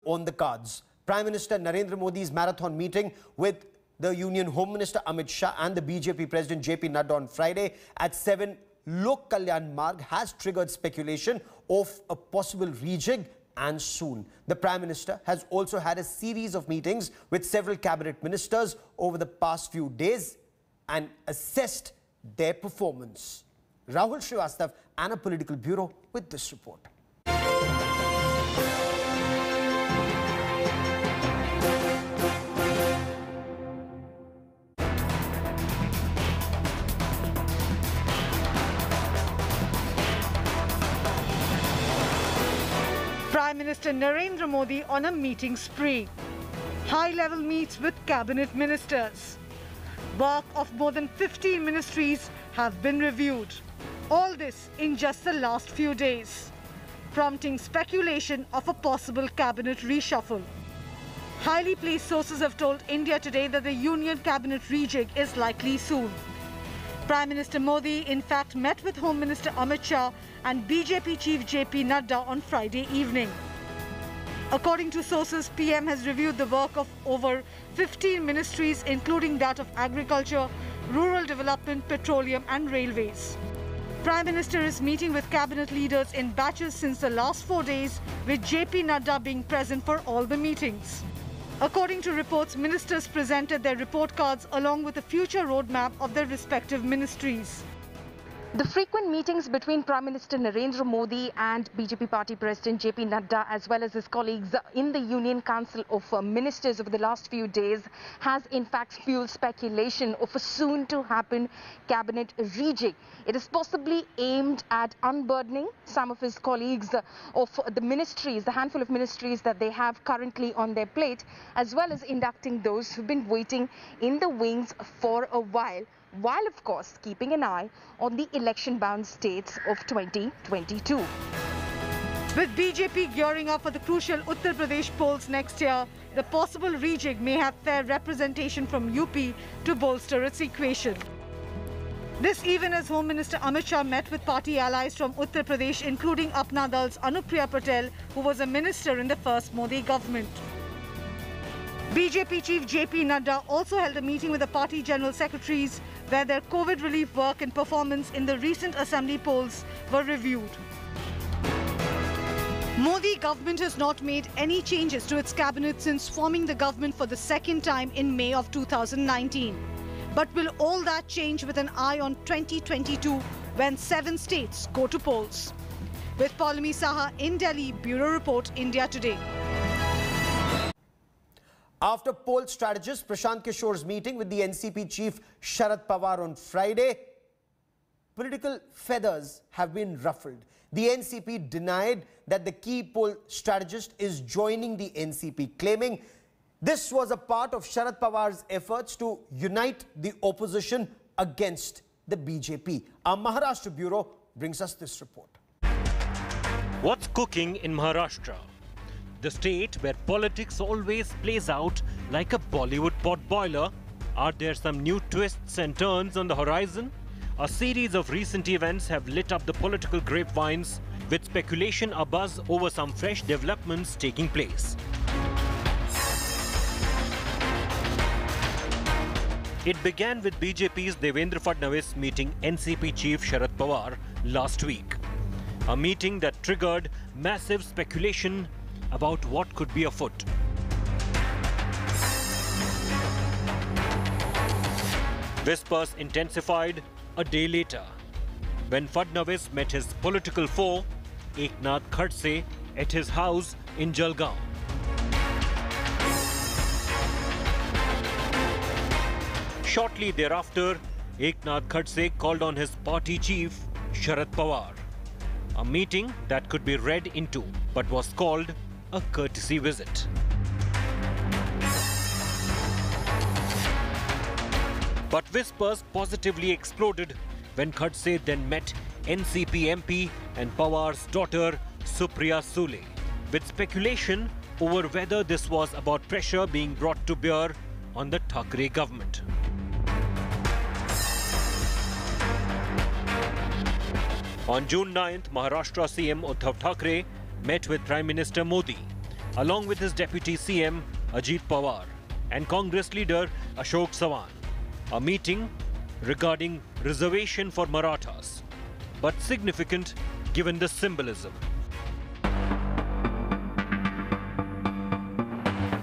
on the cards. Prime Minister Narendra Modi's marathon meeting with the Union Home Minister Amit Shah and the BJP President JP Nadda on Friday at 7 Lok Kalyan Marg has triggered speculation of a possible rejig, and soon. The Prime Minister has also had a series of meetings with several cabinet ministers over the past few days and assessed their performance. Rahul Srivastav and a political bureau with this report. Prime Minister Narendra Modi on a meeting spree. High-level meets with cabinet ministers. Work of more than 15 ministries have been reviewed. All this in just the last few days, prompting speculation of a possible cabinet reshuffle. Highly placed sources have told India Today that the Union cabinet rejig is likely soon. Prime Minister Modi, in fact, met with Home Minister Amit Shah and BJP Chief JP Nadda on Friday evening. According to sources, PM has reviewed the work of over 15 ministries, including that of Agriculture, Rural Development, Petroleum and Railways. Prime Minister is meeting with cabinet leaders in batches since the last 4 days, with JP Nadda being present for all the meetings. According to reports, ministers presented their report cards along with a future roadmap of their respective ministries. The frequent meetings between Prime Minister Narendra Modi and BJP Party President JP Nadda, as well as his colleagues in the Union Council of Ministers over the last few days, has in fact fueled speculation of a soon-to-happen cabinet rejig. It is possibly aimed at unburdening some of his colleagues of the ministries, the handful of ministries that they have currently on their plate, as well as inducting those who've been waiting in the wings for a while of course keeping an eye on the election-bound states of 2022. With BJP gearing up for the crucial Uttar Pradesh polls next year, the possible rejig may have fair representation from UP to bolster its equation. This even as Home Minister Amit Shah met with party allies from Uttar Pradesh, including Apna Dal's Anupriya Patel, who was a minister in the first Modi government. BJP Chief JP Nadda also held a meeting with the party general secretaries where their COVID relief work and performance in the recent assembly polls were reviewed. Modi government has not made any changes to its cabinet since forming the government for the second time in May of 2019. But will all that change with an eye on 2022 when 7 states go to polls? With Paulami Saha in Delhi, Bureau Report, India Today. After poll strategist Prashant Kishore's meeting with the NCP chief Sharad Pawar on Friday, political feathers have been ruffled. The NCP denied that the key poll strategist is joining the NCP, claiming this was a part of Sharad Pawar's efforts to unite the opposition against the BJP. Our Maharashtra Bureau brings us this report. What's cooking in Maharashtra? The state where politics always plays out like a Bollywood pot boiler. Are there some new twists and turns on the horizon? A series of recent events have lit up the political grapevines, with speculation abuzz over some fresh developments taking place. It began with BJP's Devendra Fadnavis meeting NCP chief Sharad Pawar last week. A meeting that triggered massive speculation about what could be afoot. Whispers intensified a day later when Fadnavis met his political foe, Eknath Khadse, at his house in Jalgaon. Shortly thereafter, Eknath Khadse called on his party chief, Sharad Pawar. A meeting that could be read into, but was called a courtesy visit. But whispers positively exploded when Khadse then met NCP MP and Pawar's daughter Supriya Sule, with speculation over whether this was about pressure being brought to bear on the Thackeray government. On June 9th, Maharashtra CM Uddhav Thackeray met with Prime Minister Modi. along with his deputy CM Ajit Pawar and Congress leader Ashok Sawan. A meeting regarding reservation for Marathas, but significant given the symbolism.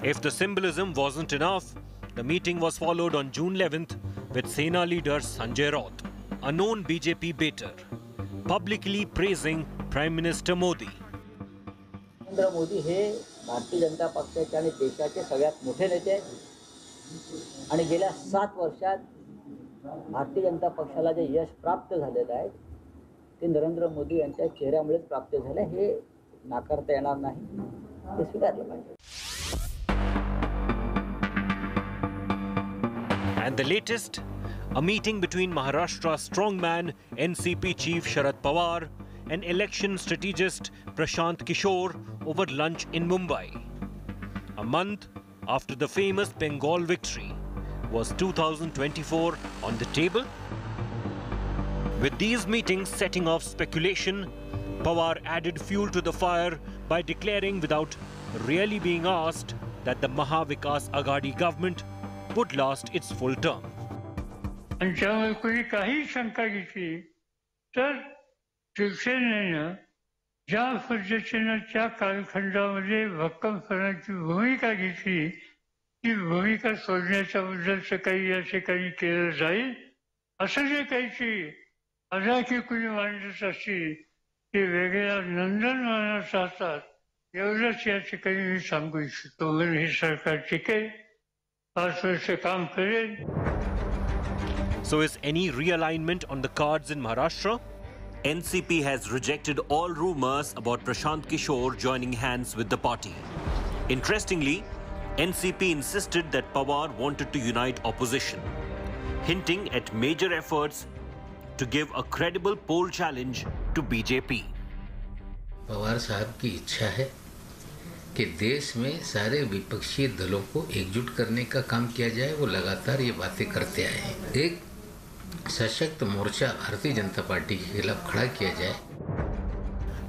If the symbolism wasn't enough, the meeting was followed on June 11th with Sena leader Sanjay Raut, a known BJP baiter, publicly praising Prime Minister Modi. Narendra Modi हे भारतीय जनता पक्षाचे आणि देशाचे सगळ्यात मोठे नेते आहेत आणि गेल्या 7 वर्षात भारतीय जनता पक्षाला जे यश प्राप्त झालेलं आहे ते नरेंद्र मोदी यांच्या चेहऱ्यामुळेच प्राप्त झाले हे नाकारता येणार नाही ते स्वीकारले पाहिजे. And the latest, a meeting between Maharashtra strongman NCP chief Sharad Pawar and election strategist Prashant Kishore over lunch in Mumbai. A month after the famous Bengal victory, was 2024 on the table? With these meetings setting off speculation, Pawar added fuel to the fire by declaring without really being asked that the Mahavikas Aghadi government would last its full term. आणि त्यामुळे कोणी काही शंका घेतली तर शिवसेनेनं ज्या पद्धतीनं त्या कालखंडामध्ये भक्कमपणाची भूमिका घेतली ती भूमिका सोडण्याच्या बद्दलचं काही या ठिकाणी केलं जाईल असं जे काही अदाकी कुणी मांडत असतील ते वेगळ्या नंदनवनात जातात एवढंच या ठिकाणी मी सांगू इच्छितो. म्हणून हे सरकार टिकेल 5 वर्ष काम करेल. So is any realignment on the cards in Maharashtra? NCP has rejected all rumours about Prashant Kishore joining hands with the party. Interestingly, NCP insisted that Pawar wanted to unite opposition, hinting at major efforts to give a credible poll challenge to BJP. Pawar साहब की इच्छा है कि देश में सारे विपक्षी दलों को एकजुट करने का काम किया जाए. वो लगातार ये बातें करते आए हैं. एक सशक्त मोर्चा भारतीय जनता पार्टी के खिलाफ खड़ा किया जाए.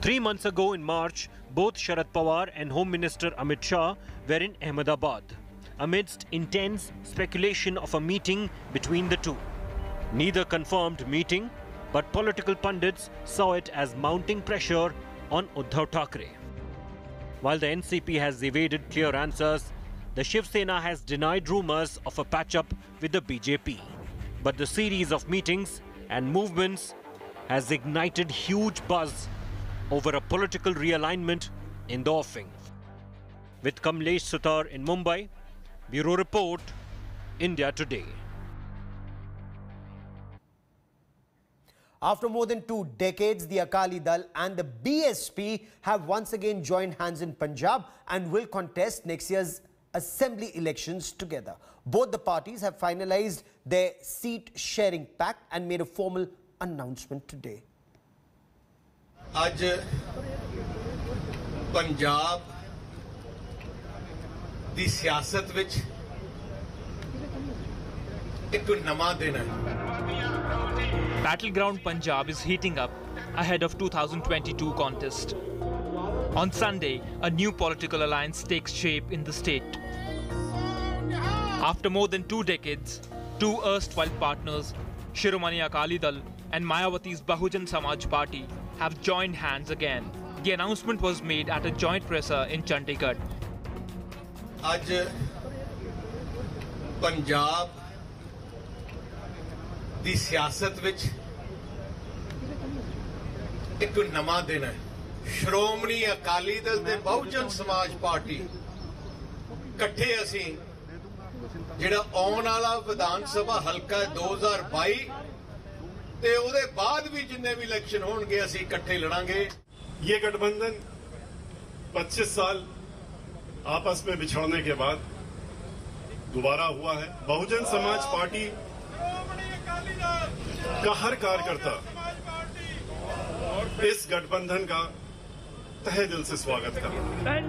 3 months ago in March, both Sharad Pawar and Home Minister Amit Shah were in Ahmedabad, amidst intense speculation of a meeting between the two. Neither confirmed meeting, but political pundits saw it as mounting pressure on Uddhav Thackeray. While the NCP has evaded clear answers, the Shiv Sena has denied rumours of a patch-up with the BJP. But the series of meetings and movements has ignited huge buzz over a political realignment in the offing. With Kamlesh Sutar in Mumbai, Bureau Report, India Today. After more than 2 decades, the Akali Dal and the BSP have once again joined hands in Punjab and will contest next year's assembly elections together. Both the parties have finalized their seat-sharing pact and made a formal announcement today. आज पंजाब दी सियासत विच एक नवा दिन है. Battleground Punjab is heating up ahead of 2022 contest. On Sunday, a new political alliance takes shape in the state. After more than 2 decades, two erstwhile partners, Shiromani Akali Dal and Mayawati's Bahujan Samaj Party, have joined hands again. The announcement was made at a joint presser in Chandigarh. आज पंजाब दी सियासत विच एक नवा दिन है. श्रोमणी अकाली दल ते Bahujan Samaj party इकट्ठे असीं जिहड़ा आउण वाला विधान सभा हल्का 2022 ते उहदे बाद भी जिन्ने भी इलेक्शन होणगे असीं इकट्ठे लड़ांगे. ये गठबंधन 25 साल आपस में बिछड़ने के बाद दोबारा हुआ है. बहुजन समाज पार्टी का हर कार्यकर्ता इस गठबंधन का तहे दिल से स्वागत करता है.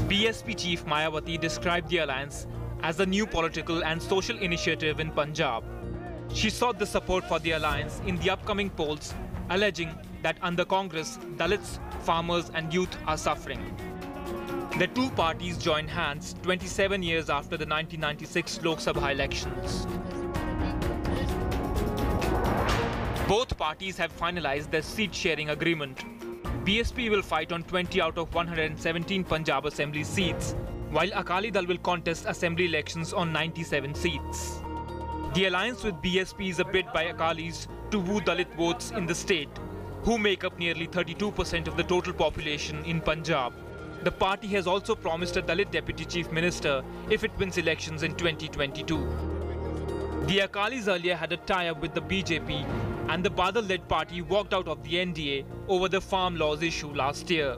BSP chief Mayawati described the alliance as a new political and social initiative in Punjab. She sought the support for the alliance in the upcoming polls, alleging that under Congress, Dalits, farmers and youth are suffering. The two parties joined hands 27 years after the 1996 Lok Sabha elections. Both parties have finalized their seat-sharing agreement. BSP will fight on 20 out of 117 Punjab Assembly seats, while Akali Dal will contest Assembly elections on 97 seats. The alliance with BSP is a bid by Akalis to woo Dalit votes in the state, who make up nearly 32% of the total population in Punjab. The party has also promised a Dalit Deputy Chief Minister if it wins elections in 2022. The Akalis earlier had a tie-up with the BJP, and the Badal-led party walked out of the NDA over the farm laws issue last year.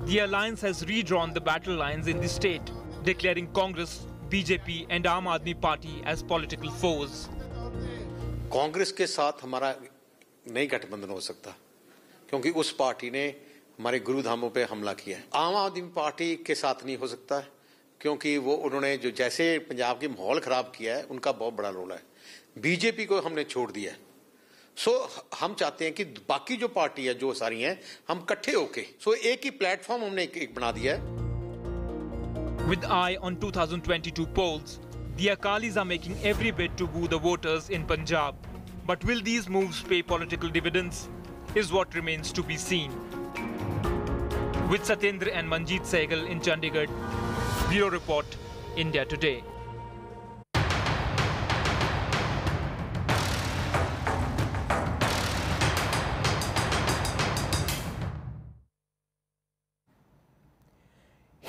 The alliance has redrawn the battle lines in the state, declaring Congress, BJP and Aam Aadmi Party as political foes. Congress के साथ हमारा नहीं गठबंधन हो सकता, क्योंकि उस party ने हमारे गुरुधामों पे हमला किया है। आम आदमी पार्टी के साथ नहीं हो सकता है, क्योंकि वो उन्होंने जो जैसे पंजाब के माहौल खराब किया है, उनका बहुत बड़ा रोल है। बीजेपी को हमने छोड़ दिया है। हम चाहते हैं कि बाकी जो पार्टी है, जो सारी हैं, हम इकट्ठे होके एक ही प्लेटफॉर्म हमने एक बना दिया है। With eye on 2022 polls, the Akalis are making every bid to woo the voters in Punjab. But will these moves pay political dividends? Is what remains to be seen. With Satyendra and Manjeet Sehgal in Chandigarh, Bureau Report, India Today.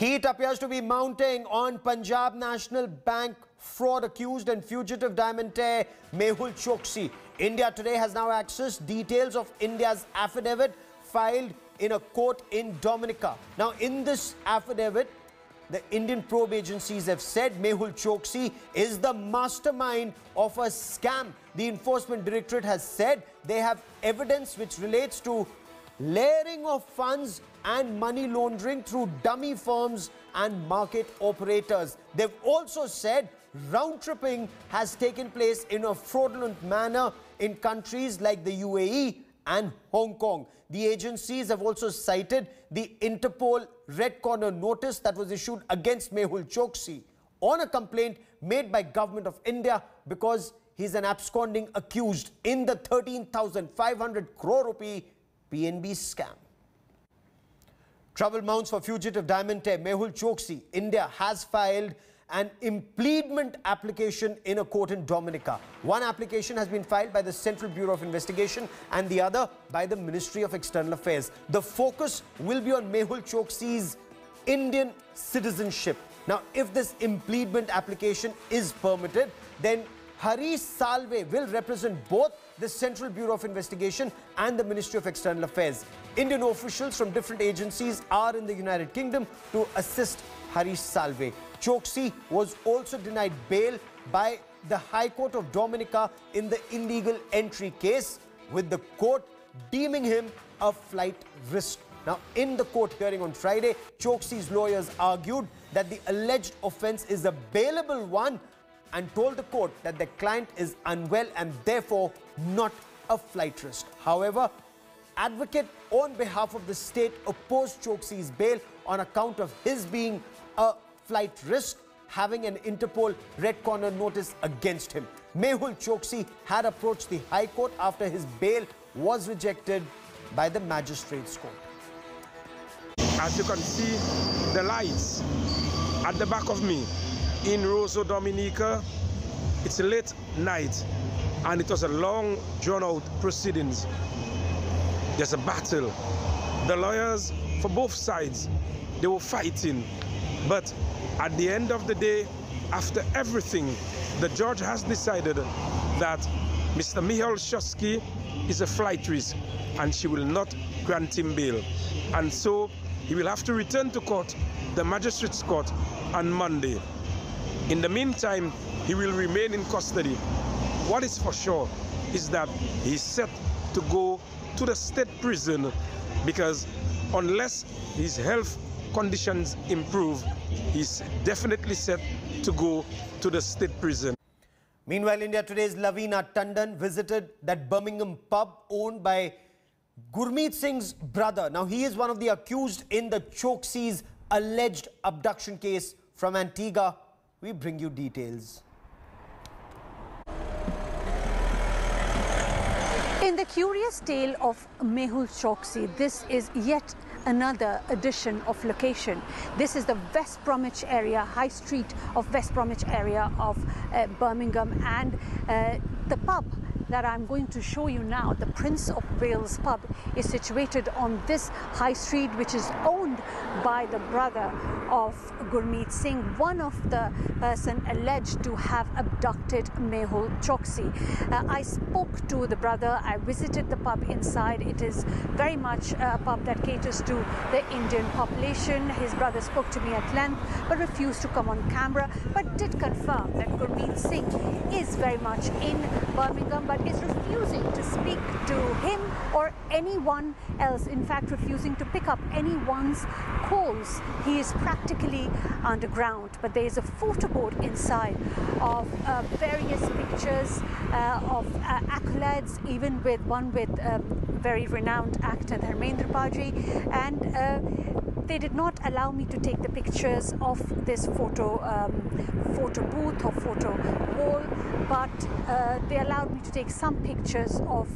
Heat appears to be mounting on Punjab National Bank fraud accused and fugitive diamond heir Mehul Choksi. India Today has now accessed details of India's affidavit filed in a court in Dominica. Now, in this affidavit, the Indian probe agencies have said Mehul Choksi is the mastermind of a scam. The Enforcement Directorate has said they have evidence which relates to layering of funds and money laundering through dummy firms and market operators. They've also said round-tripping has taken place in a fraudulent manner in countries like the UAE and Hong Kong. The agencies have also cited the Interpol Red Corner notice that was issued against Mehul Choksi on a complaint made by Government of India because he's an absconding accused in the 13,500 crore rupee PNB scam. Trouble mounts for fugitive diamond heir Mehul Choksi. India has filed an impleadment application in a court in Dominica. One application has been filed by the Central Bureau of Investigation and the other by the Ministry of External Affairs. The focus will be on Mehul Choksi's Indian citizenship. Now, if this impleadment application is permitted, then Harish Salve will represent both the Central Bureau of Investigation and the Ministry of External Affairs. Indian officials from different agencies are in the United Kingdom to assist Harish Salve. Choksi was also denied bail by the High Court of Dominica in the illegal entry case, with the court deeming him a flight risk. Now, in the court hearing on Friday, Choksi's lawyers argued that the alleged offence is a bailable one and told the court that the client is unwell and therefore not a flight risk. However, advocate on behalf of the state opposed Choksi's bail on account of his being a flight risk, having an Interpol Red Corner notice against him. Mehul Choksi had approached the High Court after his bail was rejected by the Magistrates Court. As you can see, the lights at the back of me in Rosso Dominica, it's a late night and it was a long drawn-out proceedings. There's a battle. The lawyers for both sides, they were fighting. But at the end of the day, after everything, the judge has decided that Mr. Mehul Choksi is a flight risk and she will not grant him bail. And so he will have to return to court, the Magistrates Court, on Monday. In the meantime, he will remain in custody. What is for sure is that he's set to go to the state prison because unless his health conditions improve, he's definitely set to go to the state prison. Meanwhile, India Today's Lavina Tandon visited that Birmingham pub owned by Gurmeet Singh's brother, now he is one of the accused in the Choksi's alleged abduction case from Antigua. We bring you details. In the curious tale of Mehul Choksi, this is yet another addition of location. This is the West Bromwich area, High Street of West Bromwich area of Birmingham, and the pub that I'm going to show you now, the Prince of Wales pub, is situated on this high street, which is owned by the brother of Gurmeet Singh, one of the person alleged to have abducted Mehul Choksi. I spoke to the brother, I visited the pub inside. It is very much a pub that caters to the Indian population. His brother spoke to me at length but refused to come on camera, but did confirm that Gurmeet Singh is very much in Birmingham, but is refusing to speak to him or anyone else, in fact refusing to pick up anyone's calls. He is practically underground, but there is a photo board inside of various pictures of accolades, even with one with very renowned actor Dharmendra Paji, and they did not allow me to take the pictures of this photo booth or photo wall, but they allowed me to take some pictures of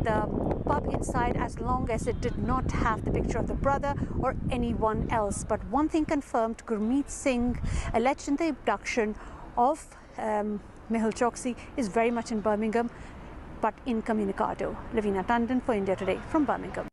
the pub inside, as long as it did not have the picture of the brother or anyone else. But one thing confirmed, Gurmeet Singh, alleged in the abduction of Mehul Choksi, is very much in Birmingham, but incommunicado. Lavina Tandon for India Today from Birmingham.